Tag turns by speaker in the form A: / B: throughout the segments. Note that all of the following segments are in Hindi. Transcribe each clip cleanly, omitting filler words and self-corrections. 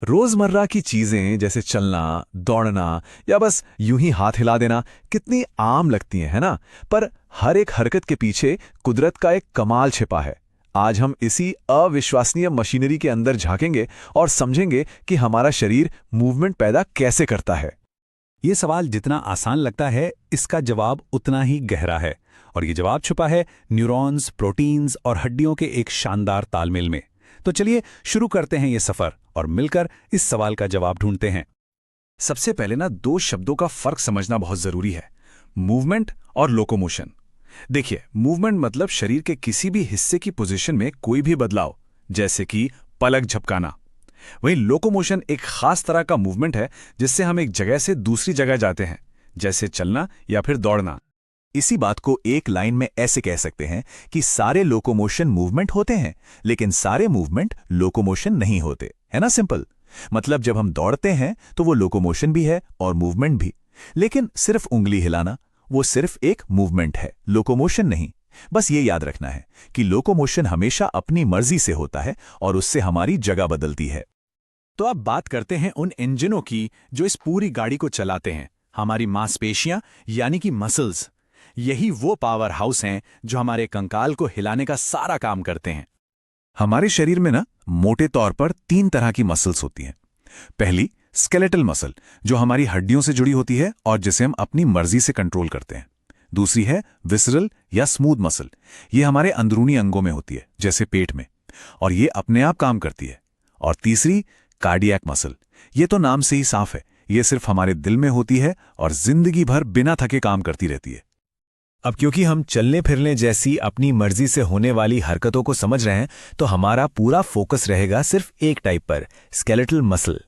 A: रोजमर्रा की चीजें जैसे चलना, दौड़ना या बस यूं ही हाथ हिला देना कितनी आम लगती हैं, है ना? पर हर एक हरकत के पीछे कुदरत का एक कमाल छिपा है। आज हम इसी अविश्वसनीय मशीनरी के अंदर झांकेंगे और समझेंगे कि हमारा शरीर मूवमेंट पैदा कैसे करता है।
B: ये सवाल जितना आसान लगता है, इसका जवाब उतना ही गहरा है। और ये जवाब छुपा है न्यूरॉन्स, प्रोटीन्स और हड्डियों के एक शानदार तालमेल में। तो चलिए शुरू करते हैं ये सफर और मिलकर इस सवाल का जवाब ढूंढते हैं।
C: सबसे पहले ना दो शब्दों का फर्क समझना बहुत जरूरी है, मूवमेंट और लोकोमोशन। देखिए, मूवमेंट मतलब शरीर के किसी भी हिस्से की पोजीशन में कोई भी बदलाव, जैसे कि पलक झपकाना। वहीं लोकोमोशन एक खास तरह का मूवमेंट है जिससे हम एक जगह से दूसरी जगह जाते हैं, जैसे चलना या फिर दौड़ना।
D: इसी बात को एक लाइन में ऐसे कह सकते हैं कि सारे लोकोमोशन मूवमेंट होते हैं, लेकिन सारे मूवमेंट लोकोमोशन नहीं होते, है ना? सिंपल। मतलब जब हम दौड़ते हैं तो वो लोकोमोशन भी है और मूवमेंट भी, लेकिन सिर्फ उंगली हिलाना वो सिर्फ एक मूवमेंट है, लोकोमोशन नहीं। बस ये याद रखना है कि लोकोमोशन हमेशा अपनी मर्जी से होता है और उससे हमारी जगह बदलती है।
C: तो अब बात करते हैं उन इंजनों की जो इस पूरी गाड़ी को चलाते हैं, हमारी मांसपेशियां यानी कि मसल्स। यही वो पावर हाउस हैं जो हमारे कंकाल को हिलाने का सारा काम करते हैं।
D: हमारे शरीर में ना मोटे तौर पर 3 तरह की मसल्स होती हैं। पहली स्केलेटल मसल, जो हमारी हड्डियों से जुड़ी होती है और जिसे हम अपनी मर्जी से कंट्रोल करते हैं। दूसरी है विसरल या स्मूथ मसल, ये हमारे अंदरूनी अंगों में होती है, जैसे पेट में, और ये अपने आप काम करती है। और तीसरी कार्डियक मसल, ये तो नाम से ही साफ है, ये सिर्फ हमारे दिल में होती है और जिंदगी भर बिना थके काम करती रहती है।
A: अब क्योंकि हम चलने फिरने जैसी अपनी मर्जी से होने वाली हरकतों को समझ रहे हैं, तो हमारा पूरा फोकस रहेगा सिर्फ एक टाइप पर, स्केलेटल मसल।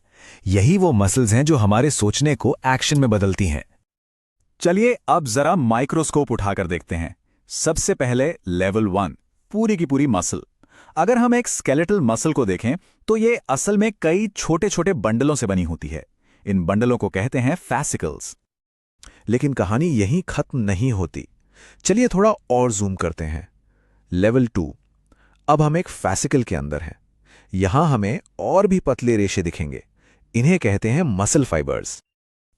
A: यही वो मसल्स हैं जो हमारे सोचने को एक्शन में बदलती हैं।
C: चलिए अब जरा माइक्रोस्कोप उठाकर देखते हैं। सबसे पहले लेवल 1, पूरी की पूरी मसल। अगर हम एक स्केलेटल मसल को देखें तो ये असल में कई छोटे छोटे बंडलों से बनी होती है। इन बंडलों को कहते हैं फैसिकल्स।
A: लेकिन कहानी यहीं खत्म नहीं होती। चलिए थोड़ा और जूम करते हैं। लेवल 2। अब हम एक फैसिकल के अंदर हैं। यहां हमें और भी पतले रेशे दिखेंगे। इन्हें कहते हैं मसल फाइबर्स।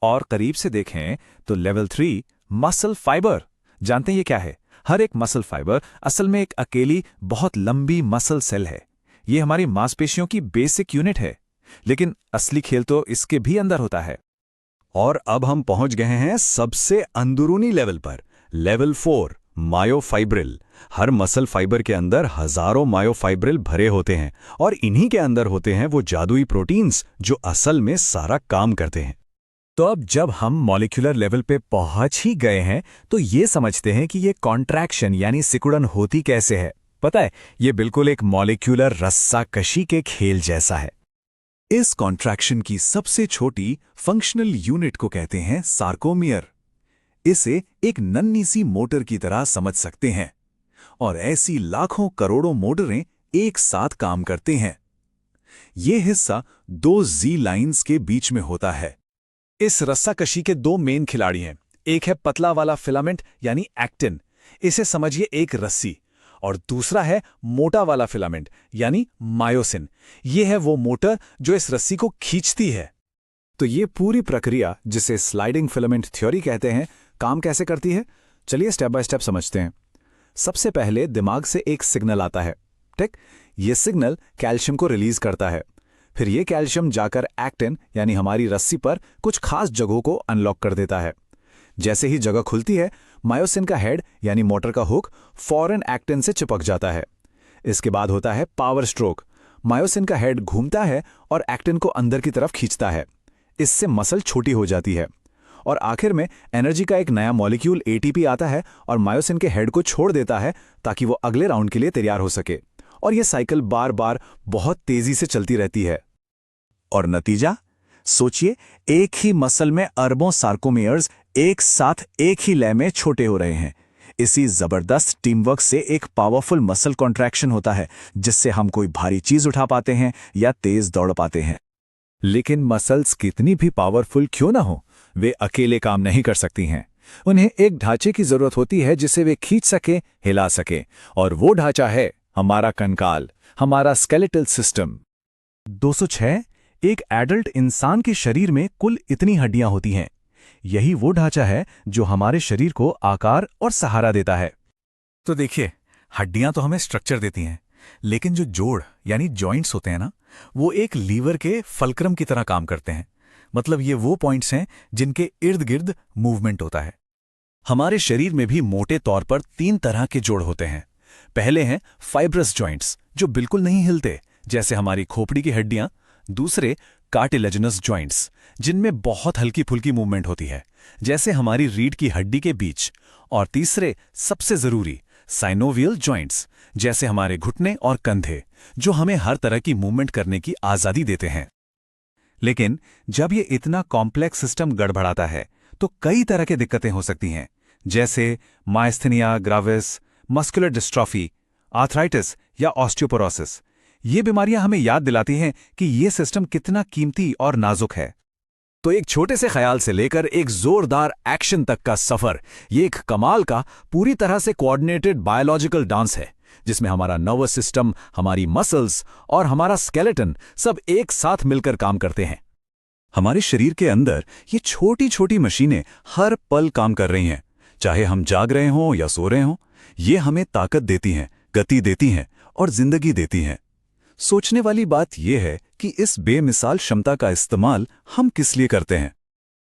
C: और करीब से देखें तो लेवल 3, मसल फाइबर। जानते हैं ये क्या है? हर एक मसल फाइबर असल में एक अकेली बहुत लंबी मसल सेल है। ये हमारी मांसपेशियों की बेसिक यूनिट है, लेकिन असली खेल तो इसके भी अंदर होता है।
B: और अब हम पहुंच गए हैं सबसे अंदरूनी लेवल पर, लेवल 4, मायोफाइब्रिल। हर मसल फाइबर के अंदर हजारों मायोफाइब्रिल भरे होते हैं और इन्हीं के अंदर होते हैं वो जादुई प्रोटीन्स जो असल में सारा काम करते हैं।
A: तो अब जब हम मॉलिक्यूलर लेवल पे पहुंच ही गए हैं, तो ये समझते हैं कि ये कॉन्ट्रैक्शन यानी सिकुड़न होती कैसे है। पता है, ये बिल्कुल एक मॉलिक्यूलर रस्साकशी के खेल जैसा है।
D: इस कॉन्ट्रैक्शन की सबसे छोटी फंक्शनल यूनिट को कहते हैं सार्कोमियर। इसे एक नन्ही सी मोटर की तरह समझ सकते हैं, और ऐसी लाखों करोड़ों मोटरें एक साथ काम करते हैं। ये हिस्सा 2 जी लाइंस के बीच में होता है।
C: इस रस्साकशी के 2 मेन खिलाड़ी हैं। एक है पतला वाला फिलामेंट यानी एक्टिन, इसे समझिए एक रस्सी। और दूसरा है मोटा वाला फिलामेंट यानी मायोसिन। ये है वो मोटर जो इस रस्सी को खींचती है।
A: तो ये पूरी प्रक्रिया, जिसे स्लाइडिंग फिलामेंट थ्योरी कहते हैं, काम कैसे करती है? चलिए स्टेप बाय स्टेप समझते हैं। सबसे पहले दिमाग से एक सिग्नल आता है, ठीक? ये सिग्नल कैल्शियम को रिलीज करता है। फिर ये कैल्शियम जाकर एक्टिन यानी हमारी रस्सी पर कुछ खास जगहों को अनलॉक कर देता है। जैसे ही जगह खुलती है, मायोसिन का हेड यानी मोटर का हुक फौरन एक्टिन से चिपक जाता है। इसके बाद होता है पावर स्ट्रोक। मायोसिन का हेड घूमता है और एक्टिन को अंदर की तरफ खींचता है। इससे मसल छोटी हो जाती है। और आखिर में एनर्जी का एक नया मॉलिक्यूल एटीपी आता है और मायोसिन के हेड को छोड़ देता है ताकि वो अगले राउंड के लिए तैयार हो सके। और ये साइकिल बार बार बहुत तेजी से चलती रहती है।
D: और नतीजा? सोचिए, एक ही मसल में अरबों सार्कोमियर्स एक साथ एक ही लय में छोटे हो रहे हैं। इसी जबरदस्त टीमवर्क से एक पावरफुल मसल कॉन्ट्रैक्शन होता है, जिससे हम कोई भारी चीज उठा पाते हैं या तेज दौड़ पाते हैं।
A: लेकिन मसल्स कितनी भी पावरफुल क्यों ना हो, वे अकेले काम नहीं कर सकती हैं। उन्हें एक ढांचे की जरूरत होती है जिसे वे खींच सके, हिला सके, और वो ढांचा है हमारा कंकाल, हमारा स्केलेटल सिस्टम। 206
C: एक एडल्ट इंसान के शरीर में कुल इतनी हड्डियां होती हैं। यही वो ढांचा है जो हमारे शरीर को आकार और सहारा देता है।
D: तो देखिए, हड्डियां तो हमें स्ट्रक्चर देती हैं, लेकिन जो जोड़ यानी जॉइंट्स होते हैं ना, वो एक लीवर के फलक्रम की तरह काम करते हैं। मतलब ये वो पॉइंट्स हैं जिनके इर्द गिर्द मूवमेंट होता है। हमारे शरीर में भी मोटे तौर पर 3 तरह के जोड़ होते हैं। पहले हैं फाइब्रस जॉइंट्स, जो बिल्कुल नहीं हिलते, जैसे हमारी खोपड़ी की हड्डियां। दूसरे कार्टिलेजिनस जॉइंट्स, जिनमें बहुत हल्की फुल्की मूवमेंट होती है, जैसे हमारी रीढ़ की हड्डी के बीच। और तीसरे, सबसे जरूरी, साइनोवियल जॉइंट्स, जैसे हमारे घुटने और कंधे, जो हमें हर तरह की मूवमेंट करने की आजादी देते हैं।
A: लेकिन जब ये इतना कॉम्प्लेक्स सिस्टम गड़बड़ाता है तो कई तरह की दिक्कतें हो सकती हैं, जैसे माइस्थेनिया ग्राविस, मस्कुलर डिस्ट्रॉफी, आर्थराइटिस या ऑस्टियोपोरोसिस। ये बीमारियां हमें याद दिलाती हैं कि ये सिस्टम कितना कीमती और नाजुक है।
C: तो एक छोटे से ख्याल से लेकर एक जोरदार एक्शन तक का सफर, ये एक कमाल का, पूरी तरह से कोऑर्डिनेटेड बायोलॉजिकल डांस है, जिसमें हमारा नर्वस सिस्टम, हमारी मसल्स और हमारा स्केलेटन सब एक साथ मिलकर काम करते हैं।
B: हमारे शरीर के अंदर ये छोटी छोटी मशीनें हर पल काम कर रही हैं, चाहे हम जाग रहे हों या सो रहे हों। ये हमें ताकत देती हैं, गति देती हैं और जिंदगी देती हैं। सोचने वाली बात यह है कि इस बेमिसाल क्षमता का इस्तेमाल हम किस लिए करते हैं।